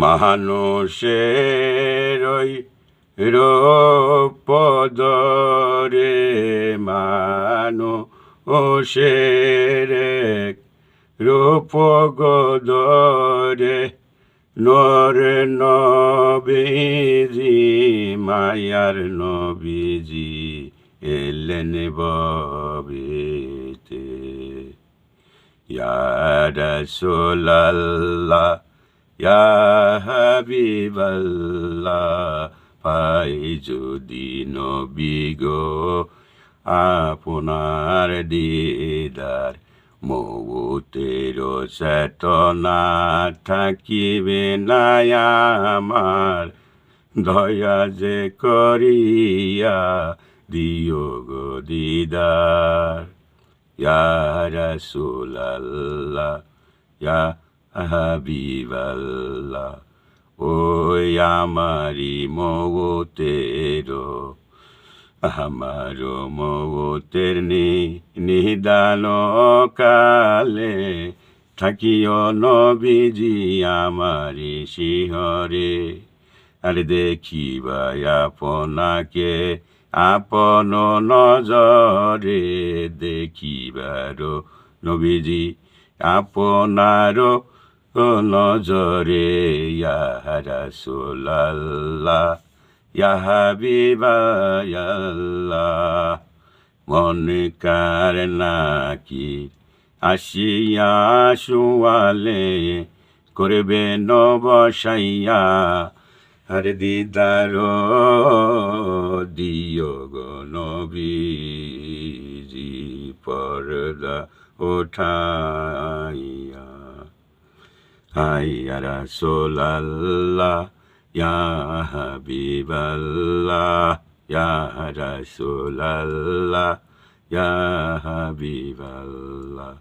মানুষের ওই রূপদরে মানুষের এক রূপগদরে নর নবীজি মায়ার নবীজি এলেন ববিতে ইয়া রাসূলাল্লাহ ইয়া হাবিবাল্লাহ পাই যদি নবী গো আপনার দিদার মৌতের চেতনা থাকিবে না আমার দয়া যে করিয়া দিও গো দিদার ইয়া রাসূলাল্লাহ ইয়া হাবিবাল্লাহ ওই আমারি মৌতের নিদান কালে থাকিও নবীজি আমারি শিহরে আর দেখিবা আপনাকে আপন নজরে দেখিবার নবীজি আপনার নজরে ইয়া রাসূলাল্লাহ ইয়া হাবিবাল্লাহ মনে কার নাকি আসিয়া শুয়ালে করবে নবসাইয়া আর দিদার দিও গো নবীজি পর্দা ওঠাইয়া ইয়া রাসূলাল্লাহ ইয়া হাবিবাল্লাহ ইয়া রাসূলাল্লাহ ইয়া হাবিবাল্লাহ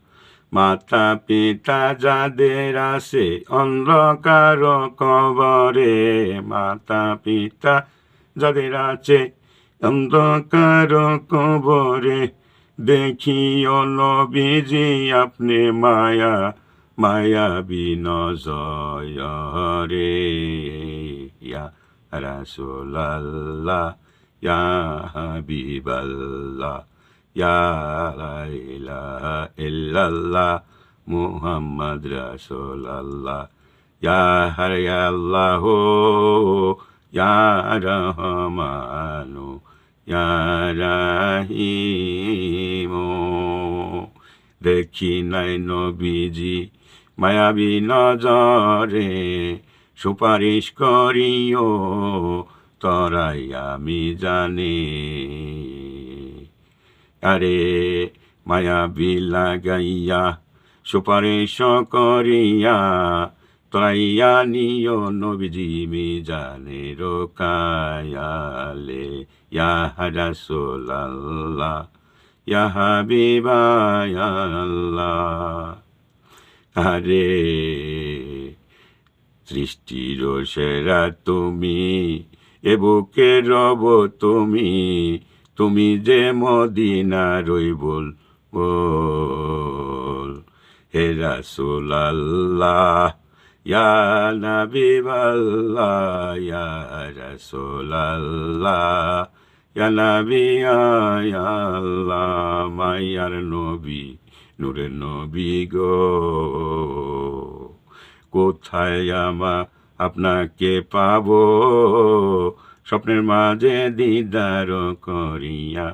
মাতা পিতা যাদের আছে অন্ধকার কবরে মাতা পিতা যাদের আছে অন্ধকার কবরে দেখিও নবীজি আপনি মায়াবী নজরে ইয়া রাসূলাল্লাহ ইয়া হাবিবাল্লাহ ইয়া লা ইলাহা ইল্লাল্লাহ মুহাম্মদ রাসূলুল্লাহ ইয়া হায়াল্লাহু ইয়া রহমানু ইয়া রাহিমু দেখি নাই নবীজি মায়াবী নজরে সুপারিশ করিও তরাই আমি জানি আরে মায়াবী লাগাইয়া সুপারিশ করিয়া তরাইয়া নিও নবীজি মিজানের কায়ালে ইয়া রাসূলাল্লাহ ইয়া হাবিবাল্লাহ আরে সৃষ্টির সেরা তুমি এ বুকে রব তুমি যে মদিনার বল হে রাসূলাল্লাহ ইয়া নাবিয়াল্লাহ ইয়া রাসূলাল্লাহ ইয়া নবী আল্লাহ মায়ার নবী নূরের নবী গো কোথায় আপনাকে পাবো স্বপ্নের মাঝে দিদার করিয়া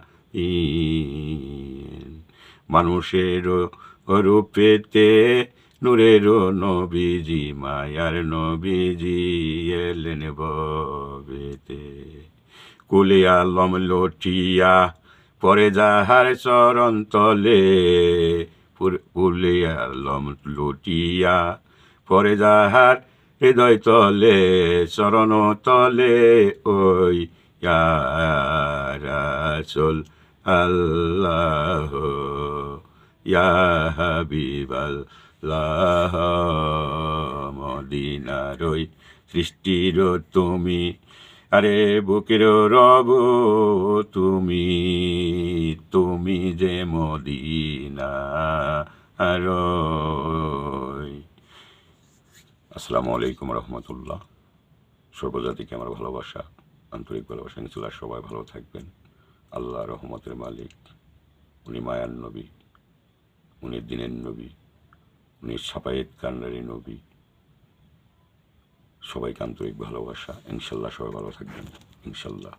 মানুষের রূপেতে নূরের নবীজি মায়ার নবীজি এলেন ববেতে কুলে আলম লটিয়া পরে যাহার চরণ তলে কুলে আলম লটিয়া পরে যাহার হৃদয় তলে চরণ তলে ওই ইয়া রাসূল আল্লাহ ইয়া হাবিবাল্লাহ মদিনার ওই সৃষ্টির তুমি আরে বুকের রব তুমি যে মদিনা আর আসসালামু আলাইকুম রহমতুল্লাহ। সর্বজাতিকে আমার ভালোবাসা, আন্তরিক ভালোবাসা। ইনশাল্লাহ সবাই ভালো থাকবেন। আল্লাহ রহমতের মালিক, উনি মায়ার নবী, উনি দিনের নবী, উনি সাফায়েত কান্ডারি নবী। সবাইকে আন্তরিক ভালোবাসা। ইনশাল্লাহ সবাই ভালো থাকবেন ইনশাল্লাহ।